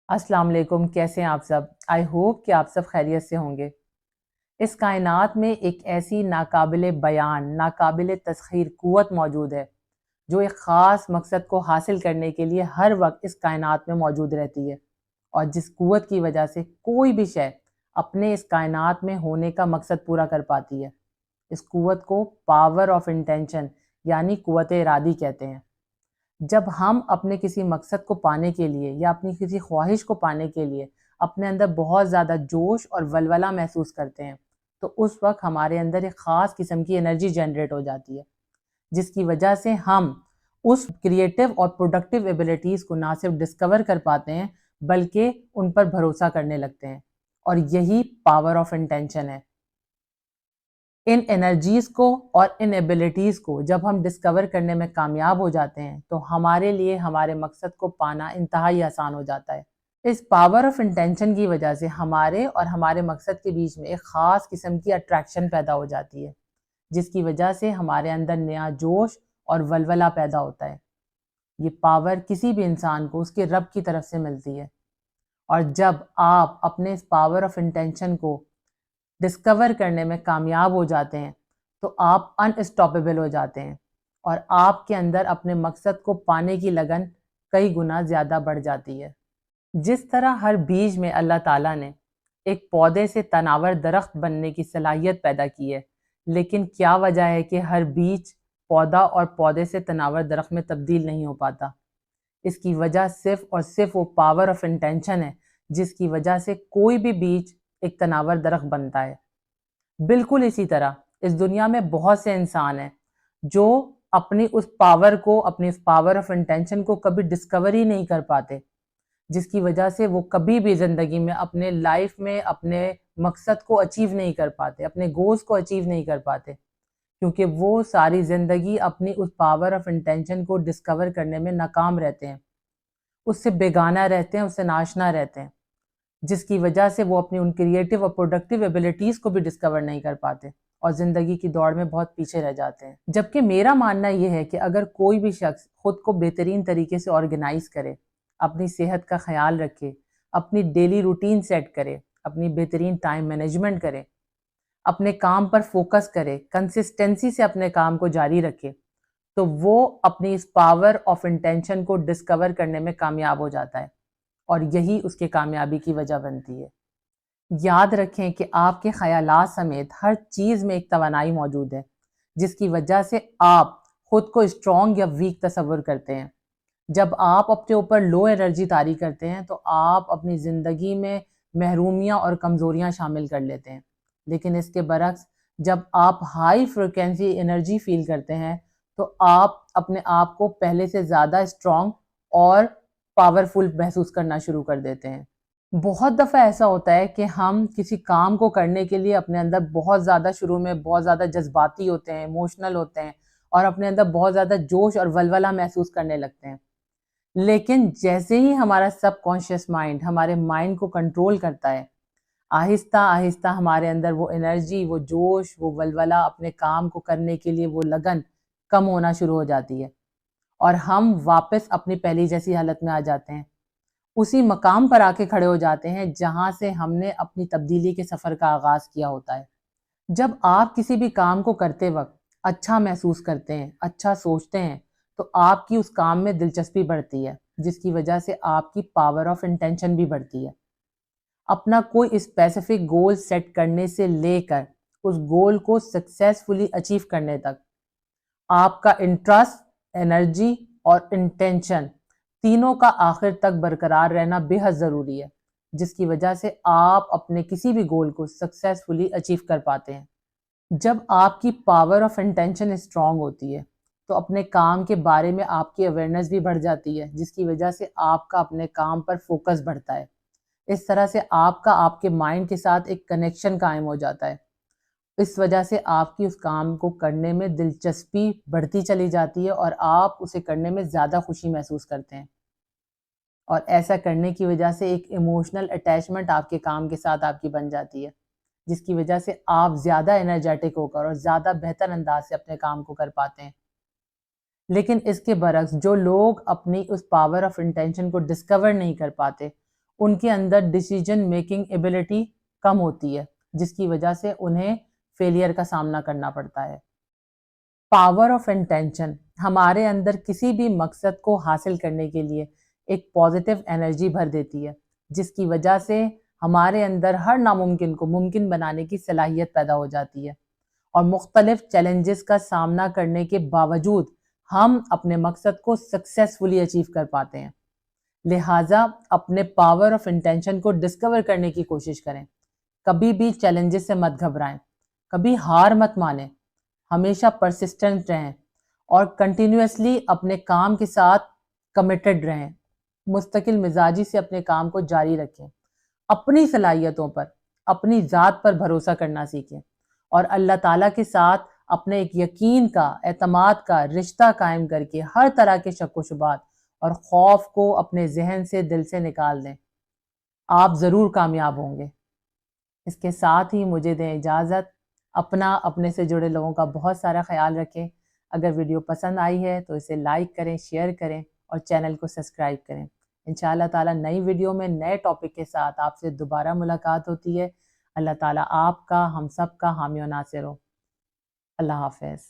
अस्सलाम वालेकुम। कैसे हैं आप सब? आई होप कि आप सब खैरियत से होंगे। इस कायनात में एक ऐसी नाकाबिले बयान, नाकाबिले तस्खीर क़ुव्वत मौजूद है जो एक ख़ास मकसद को हासिल करने के लिए हर वक्त इस कायनात में मौजूद रहती है, और जिस क़ुव्वत की वजह से कोई भी शय अपने इस कायनात में होने का मकसद पूरा कर पाती है। इस क़ुव्वत को पावर ऑफ इंटेंशन यानी क़ुव्वत इरादी कहते हैं। जब हम अपने किसी मकसद को पाने के लिए या अपनी किसी ख्वाहिश को पाने के लिए अपने अंदर बहुत ज़्यादा जोश और वलवला महसूस करते हैं, तो उस वक्त हमारे अंदर एक ख़ास किस्म की एनर्जी जनरेट हो जाती है, जिसकी वजह से हम उस क्रिएटिव और प्रोडक्टिव एबिलिटीज़ को ना सिर्फ डिस्कवर कर पाते हैं बल्कि उन पर भरोसा करने लगते हैं। और यही पावर ऑफ इंटेंशन है। इन एनर्जीज़ को और इन एबिलिटीज़ को जब हम डिस्कवर करने में कामयाब हो जाते हैं तो हमारे लिए हमारे मकसद को पाना इंतहाई आसान हो जाता है। इस पावर ऑफ इंटेंशन की वजह से हमारे और हमारे मकसद के बीच में एक ख़ास किस्म की अट्रैक्शन पैदा हो जाती है, जिसकी वजह से हमारे अंदर नया जोश और वलवला पैदा होता है। ये पावर किसी भी इंसान को उसके रब की तरफ से मिलती है, और जब आप अपने इस पावर ऑफ इंटेंशन को डिस्कवर करने में कामयाब हो जाते हैं तो आप अनस्टॉपेबल हो जाते हैं, और आपके अंदर अपने मकसद को पाने की लगन कई गुना ज़्यादा बढ़ जाती है। जिस तरह हर बीज में अल्लाह ताला ने एक पौधे से तनावर दरख्त बनने की सलाहियत पैदा की है, लेकिन क्या वजह है कि हर बीज पौधा और पौधे से तनावर दरख्त में तब्दील नहीं हो पाता? इसकी वजह सिर्फ और सिर्फ वो पावर ऑफ इंटेंशन है, जिसकी वजह से कोई भी बीज एक तनावर दरख्त बनता है। बिल्कुल इसी तरह इस दुनिया में बहुत से इंसान हैं जो अपनी उस पावर ऑफ इंटेंशन को कभी डिस्कवर ही नहीं कर पाते, जिसकी वजह से वो कभी भी ज़िंदगी में अपने लाइफ में अपने मकसद को अचीव नहीं कर पाते, अपने गोल्स को अचीव नहीं कर पाते, क्योंकि वो सारी ज़िंदगी अपनी उस पावर ऑफ इंटेंशन को डिस्कवर करने में नाकाम रहते हैं, उससे बेगाना रहते हैं, उससे नाशना रहते हैं, जिसकी वजह से वो अपनी उन क्रिएटिव और प्रोडक्टिव एबिलिटीज़ को भी डिस्कवर नहीं कर पाते और ज़िंदगी की दौड़ में बहुत पीछे रह जाते हैं। जबकि मेरा मानना ये है कि अगर कोई भी शख्स खुद को बेहतरीन तरीके से ऑर्गेनाइज करे, अपनी सेहत का ख्याल रखे, अपनी डेली रूटीन सेट करे, अपनी बेहतरीन टाइम मैनेजमेंट करे, अपने काम पर फोकस करे, कंसिस्टेंसी से अपने काम को जारी रखे, तो वो अपनी इस पावर ऑफ इंटेंशन को डिस्कवर करने में कामयाब हो जाता है, और यही उसके कामयाबी की वजह बनती है। याद रखें कि आपके ख़यालात समेत हर चीज़ में एक तवानाई मौजूद है, जिसकी वजह से आप खुद को स्ट्रॉन्ग या वीक तस्वुर करते हैं। जब आप अपने ऊपर लो एनर्जी तारी करते हैं तो आप अपनी ज़िंदगी में महरूमियाँ और कमज़ोरियाँ शामिल कर लेते हैं, लेकिन इसके बरक्स जब आप हाई फ्रिक्वेंसी एनर्जी फील करते हैं तो आप अपने आप को पहले से ज़्यादा स्ट्रॉन्ग और पावरफुल महसूस करना शुरू कर देते हैं। बहुत दफ़ा ऐसा होता है कि हम किसी काम को करने के लिए अपने अंदर बहुत ज़्यादा शुरू में बहुत ज़्यादा जज्बाती होते हैं, इमोशनल होते हैं, और अपने अंदर बहुत ज़्यादा जोश और वलवला महसूस करने लगते हैं। लेकिन जैसे ही हमारा सबकॉन्शियस माइंड हमारे माइंड को कंट्रोल करता है, आहिस्ता आहिस्ता हमारे अंदर वो एनर्जी, वो जोश, वो वलवला, अपने काम को करने के लिए वो लगन कम होना शुरू हो जाती है, और हम वापस अपनी पहली जैसी हालत में आ जाते हैं। उसी मकाम पर आके खड़े हो जाते हैं जहाँ से हमने अपनी तब्दीली के सफ़र का आगाज़ किया होता है। जब आप किसी भी काम को करते वक्त अच्छा महसूस करते हैं, अच्छा सोचते हैं, तो आपकी उस काम में दिलचस्पी बढ़ती है, जिसकी वजह से आपकी पावर ऑफ इंटेंशन भी बढ़ती है। अपना कोई स्पेसिफिक गोल सेट करने से लेकर उस गोल को सक्सेसफुली अचीव करने तक आपका इंटरेस्ट, एनर्जी और इंटेंशन तीनों का आखिर तक बरकरार रहना बेहद ज़रूरी है, जिसकी वजह से आप अपने किसी भी गोल को सक्सेसफुली अचीव कर पाते हैं। जब आपकी पावर ऑफ इंटेंशन स्ट्रांग होती है तो अपने काम के बारे में आपकी अवेयरनेस भी बढ़ जाती है, जिसकी वजह से आपका अपने काम पर फोकस बढ़ता है। इस तरह से आपका आपके माइंड के साथ एक कनेक्शन कायम हो जाता है। इस वजह से आपकी उस काम को करने में दिलचस्पी बढ़ती चली जाती है और आप उसे करने में ज़्यादा खुशी महसूस करते हैं, और ऐसा करने की वजह से एक इमोशनल अटैचमेंट आपके काम के साथ आपकी बन जाती है, जिसकी वजह से आप ज़्यादा एनर्जेटिक होकर और ज़्यादा बेहतर अंदाज से अपने काम को कर पाते हैं। लेकिन इसके बरक्स जो लोग अपनी उस पावर ऑफ इंटेंशन को डिस्कवर नहीं कर पाते, ان کے اندر ڈیسیجن میکنگ ایبلٹی کم ہوتی ہے، جس کی وجہ سے انہیں فیلئر کا سامنا کرنا پڑتا ہے۔ پاور آف انٹینشن ہمارے اندر کسی بھی مقصد کو حاصل کرنے کے لیے ایک پازیٹیو انرجی بھر دیتی ہے، جس کی وجہ سے ہمارے اندر ہر ناممکن کو ممکن بنانے کی صلاحیت پیدا ہو جاتی ہے، اور مختلف چیلنجز کا سامنا کرنے کے باوجود ہم اپنے مقصد کو سکسیسفلی اچیو کر پاتے ہیں۔ لہٰذا اپنے پاور آف انٹینشن کو ڈسکور کرنے کی کوشش کریں، کبھی بھی چیلنجز سے مت گھبرائیں، کبھی ہار مت مانیں، ہمیشہ پرسسٹنٹ رہیں اور کنٹینیوسلی اپنے کام کے ساتھ کمیٹڈ رہیں، مستقل مزاجی سے اپنے کام کو جاری رکھیں، اپنی صلاحیتوں پر، اپنی ذات پر بھروسہ کرنا سیکھیں، اور اللہ تعالیٰ کے ساتھ اپنے ایک یقین کا، اعتماد کا رشتہ قائم کر کے ہر طرح کے شک و شبہات اور خوف کو اپنے ذہن سے، دل سے نکال دیں۔ آپ ضرور کامیاب ہوں گے۔ اس کے ساتھ ہی مجھے دیں اجازت، اپنے سے جڑے لوگوں کا بہت سارا خیال رکھیں۔ اگر ویڈیو پسند آئی ہے تو اسے لائک کریں، شیئر کریں اور چینل کو سبسکرائب کریں۔ انشاءاللہ تعالیٰ نئی ویڈیو میں نئے ٹاپک کے ساتھ آپ سے دوبارہ ملاقات ہوتی ہے۔ اللہ تعالیٰ آپ کا، ہم سب کا حامی و ناصر ہو۔ اللہ حافظ۔